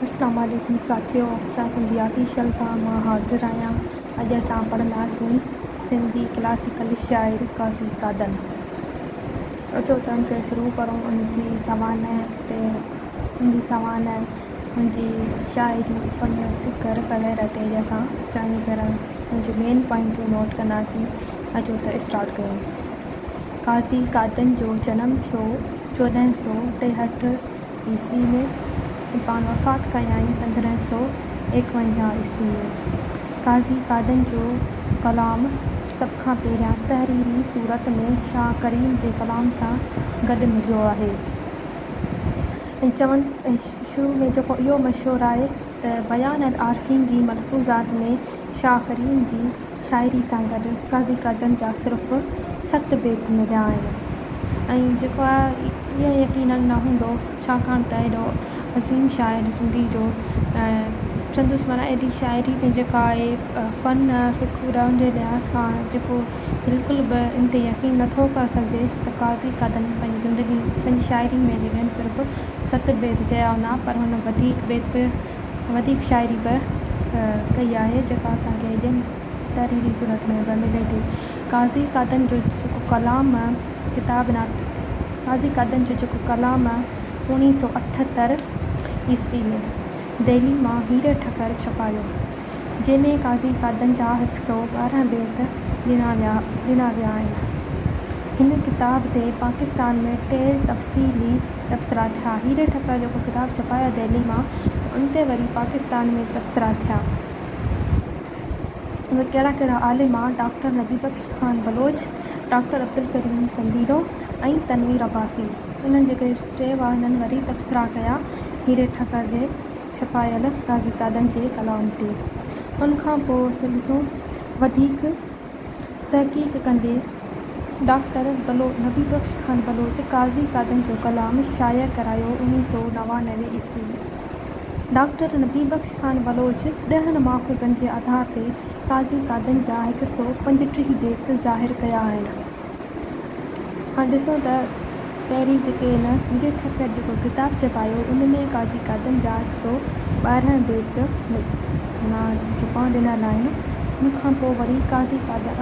अस्सलाम वालेकुम साथियों, अफ़सा सिंधी ऑफिशियल तां मां हाज़िर आहियां। अॼु असां पढ़ंदासीं सिंधी क्लासिकल शाइर क़ाज़ी कादन। अचो त उनखे शुरू करूं उनजी सवान उनजी शाइरी फ़न फ़िक्र वग़ैरह ते असां चङी तरह उनजूं मेन पॉइंटूं नोट कंदासीं। अचो त स्टार्ट कयूं। क़ाज़ी कादन जो जनमु थियो 1463 ईस्वी में। पाण वफ़ात कयाईं 1551 ईस्वी में। क़ाज़ी कादन जो कलाम सभ खां पहिरियां तहरीरी सूरत में शाह करीम जे कलाम सां गॾु मिलियो आहे। चवनि शुरू में जेको इहो मशहूरु आहे त बयान अल आरिफ़ीन जी मलफ़ूज़ात में शाह करीम जी शाइरी सां गॾु क़ाज़ी कादन जा सिर्फ़ु 7 बेत मिलिया आहिनि। ऐं जेको आहे इहो यकीनन न हूंदो, छाकाणि त एॾो अज़ीम शाइर सिंधी जो संदसि माना एॾी शाइरी में जेका आहे फ़न फ़िकुर उनजे लिहाज़ खां जेको बिल्कुलु बि इन ते यकीन नथो करे सघिजे त क़ाज़ी कादन पंहिंजी शाइरी में जेके सिर्फ़ु 7 बेत चया हूंदा, पर हुन वधीक शाइरी बि कई आहे जेका असांखे तहरीरी सूरत में बि मिले थी। क़ाज़ी कादन जो जेको कलाम क़ाज़ी कादन जो जेको कलाम 1978 ईस्वी में दिल्ली मां हीरे ठकर छपायो, जंहिंमें क़ाज़ी कादन जा 112 बेत ॾिना विया आहिनि। हिन किताब ते पाकिस्तान में 3 तफ़सीली तबसरा थिया। हीरे ठकर जेको किताबु छपायो दिल्ली मां, त उन ते वरी पाकिस्तान में तबसरा थिया। उहे कहिड़ा आलिम आहे: डॉक्टर नबी बख्श ख़ान बलोच, डॉक्टर अब्दुल करीम संदीडो ऐं तनवीर अब्बासी। इन्हनि जेके 3 हुआ, हिननि वरी तबसरा कया हीरे ठकर जे छपायल क़ाज़ी कादन जे कलाम ते। उनखां पोइ सिलसिलो वधीक तहक़ीक़ कंदे डॉक्टर नबी बख्श ख़ान बलोच क़ाज़ी कादन जो कलाम शाया करायो 1999 ईस्वी में। डॉक्टर नबी बख्श ख़ान बलोच 10 माख़ूज़नि जे आधार ते क़ाज़ी कादन जा 135 बेत ज़ाहिर कया आहिनि। हाणे ॾिसो त पहिरीं जेके हीरे ठकर जेको किताबु छपायो, उन में क़ाज़ी कादन जा 112 बेत छुपा ॾिनल आहिनि। उनखां पोइ वरी क़ाज़ी कादन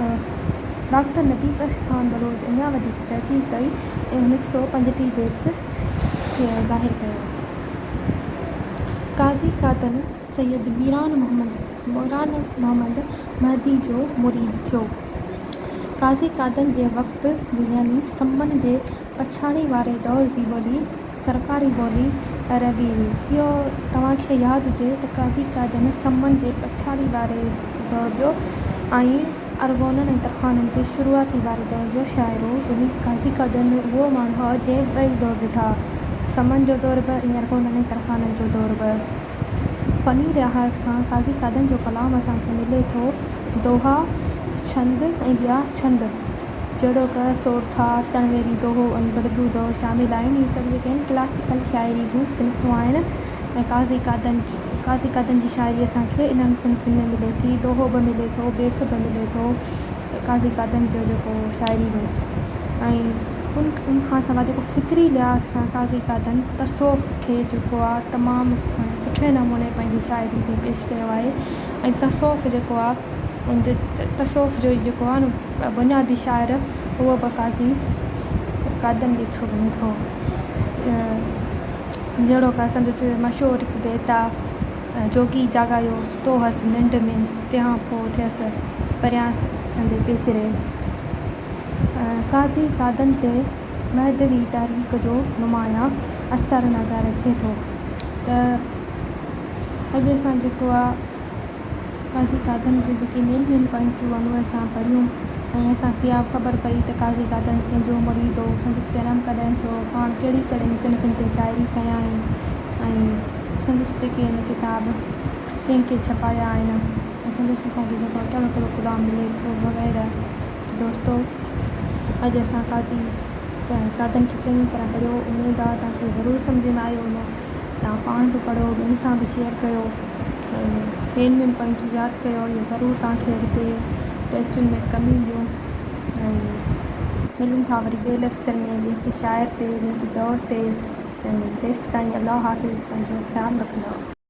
डॉक्टर नबी बख्श ख़ान बलोच अञा वधीक तहक़ीक़ कई ऐं 135 बेत ज़ाहिर कया। क़ाज़ी कादन सैयद मीरान मोहम्मद महदी जो मुरीद थियो। क़ाज़ी कादन जे वक़्त यानी सम्मन जे पछाड़ी वारे दौर जी ॿोली सरकारी ॿोली अरबी हुई। इहो तव्हांखे यादि हुजे त क़ाज़ी कादन सम्मन जे पछाड़ी वारे दौर जो ऐं अरगोननि ऐं तरखाननि जे शुरूआती वारे दौर जो शाइर हो। यानी क़ाज़ी कादन उहो माण्हू आहे जंहिं 2 दौर ॾिठा, सम्मन जो दौर बि ऐं अरगोननि ऐं तरखाननि जो दौर बि। फ़नी लिहाज़ खां क़ाज़ी कादन जो कलाम असांखे मिले थो दोहा, छंद ऐं ॿिया छंद जहिड़ो क सोठा, तनवेरी दोहो ऐं बड़बू दोहो शामिल आहिनि। इहे सभु जेके आहिनि क्लासिकल शाइरी जूं सिन्फ़ूं आहिनि ऐं क़ाज़ी कादन जी शाइरी असांखे इन्हनि सिन्फ़ुनि में मिले थी। दोहो बि मिले थो, बेत बि मिले थो क़ाज़ी कादन जो जेको शाइरी में। ऐं उनखां सवाइ जेको फ़िक्री लिहाज़ खां क़ाज़ी कादन तसौफ़ खे जेको आहे तमामु सुठे नमूने पंहिंजी शाइरी में पेश कयो आहे। ऐं तसौफ़ जेको आहे तसौफ़ जो जेको आहे न बुनियादी शाइर, उहो बि क़ाज़ी कादन ॾिठो वञे थो। जहिड़ो का संदसि मशहूरु हिकु बेत आहे: जोगी जाॻायो सुतो हुअसि निंड में, तंहिंखां पोइ थियसि परियां संदे पेचरे। क़ाज़ी कादन ते महदवी तहरीक जो नुमायां असरु नज़र अचे थो। त अॼु असां जेको आहे क़ाज़ी कादन जो जेके मेन पॉइंटूं आहिनि उहे असां पढ़ियूं ऐं असांखे इहा ख़बर पई त क़ाज़ी कादन कंहिंजो मुरीद हो, संदसि जनमु कॾहिं थियो, पाण कहिड़ी सिन्फ़ुनि ते शाइरी कयाईं ऐं संदसि जेके आहिनि किताब कंहिंखे छपाया आहिनि ऐं संदसि असांखे जेको कहिड़ो कलाम मिले थो वग़ैरह। त दोस्तो, अॼु असां क़ाज़ी कादन खे चङी तरह पढ़ियो। उमेदु आहे तव्हांखे ज़रूरु सम्झ में आयो हूंदो। तव्हां पाण बि पढ़ो, ॿियनि सां बि शेयर कयो, मेन पॉइंटूं यादि कयो। इहे ज़रूरु तव्हांखे अॻिते टेस्टुनि में कमु ईंदियूं। ऐं मिलूं था वरी ॿिए लेक्चर में ॿिए के शाइर ते, ॿिए के दौर ते। तेसिताईं अल्लाह हाफ़िज़, पंहिंजो ख़्यालु रखंदा।